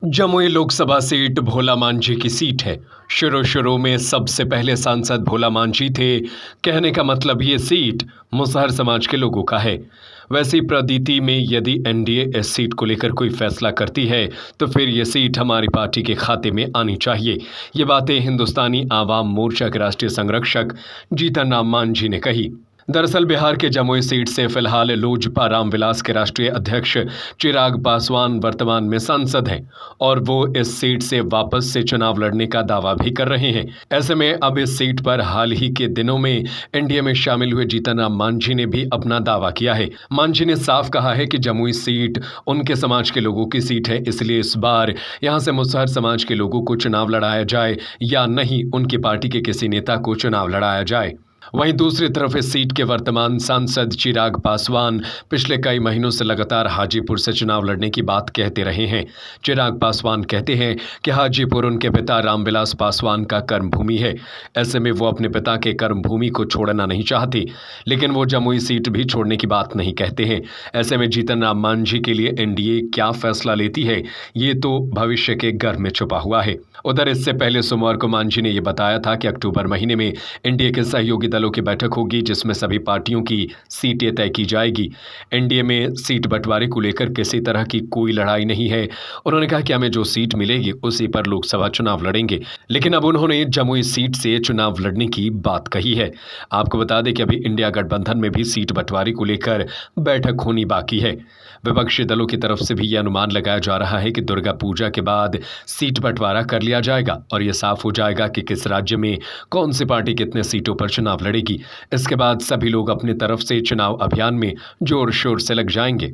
Jamui Lok Sabha seat भोला मांझी की seat है। शुरू में सबसे पहले सांसद भोला मांझी थे। कहने का मतलब ये सीट मुसहर समाज के लोगों का है। वैसी प्रतीति में यदि एनडीए इस सीट को लेकर कोई फैसला करती है तो फिर ये सीट हमारी पार्टी के खाते में आनी चाहिए। ये बातें हिंदुस्तानी आवाम मोर्चा के राष्ट्रीय संरक्षक जीतन राम मांझी ने कही। दरअसल बिहार के जमुई सीट से फिलहाल लोजपा रामविलास के राष्ट्रीय अध्यक्ष चिराग पासवान वर्तमान में सांसद हैं और वो इस सीट से वापस से चुनाव लड़ने का दावा भी कर रहे हैं। ऐसे में अब इस सीट पर हाल ही के दिनों में एनडीए में शामिल हुए जीतन राम मांझी ने भी अपना दावा किया है। मांझी ने साफ कहा है कि जमुई सीट उनके समाज के लोगों की सीट है, इसलिए इस बार यहां से मुसहर समाज के लोगों को चुनाव लड़ाया जाए या नहीं, उनकी पार्टी के किसी नेता को चुनाव लड़ाया जाए। वहीं दूसरी तरफ इस सीट के वर्तमान सांसद चिराग पासवान पिछले कई महीनों से लगातार हाजीपुर से चुनाव लड़ने की बात कहते रहे हैं। चिराग पासवान कहते हैं कि हाजीपुर उनके पिता रामविलास पासवान का कर्मभूमि है। ऐसे में वो अपने पिता के कर्मभूमि को छोड़ना नहीं चाहते, लेकिन वो जमुई सीट भी छोड़ने की बात नहीं कहते हैं। ऐसे में जीतन राम मांझी के लिए एनडीए क्या फैसला लेती है, ये तो भविष्य के गर्भ में छुपा हुआ है। उधर इससे पहले सोमवार को मांझी ने यह बताया था कि अक्टूबर महीने में एनडीए के सहयोगी दलों की बैठक होगी, जिसमें सभी पार्टियों की सीटें तय की जाएगी। एनडीए में सीट बंटवारे को लेकर किसी तरह की कोई लड़ाई नहीं है। उन्होंने कहा कि हमें जो सीट मिलेगी उसी पर लोकसभा चुनाव लड़ेंगे, लेकिन अब उन्होंने जमुई सीट से चुनाव लड़ने की बात कही है। आपको बता दें कि अभी इंडिया गठबंधन में भी सीट बंटवारे को लेकर बैठक होनी बाकी है। विपक्षी दलों की तरफ से भी यह अनुमान लगाया जा रहा है कि दुर्गा पूजा के बाद सीट बंटवारा कर लिया जाएगा और यह साफ हो जाएगा कि किस राज्य में कौन सी पार्टी कितने सीटों पर चुनाव लड़ेगी। इसके बाद सभी लोग अपनी तरफ से चुनाव अभियान में जोर शोर से लग जाएंगे।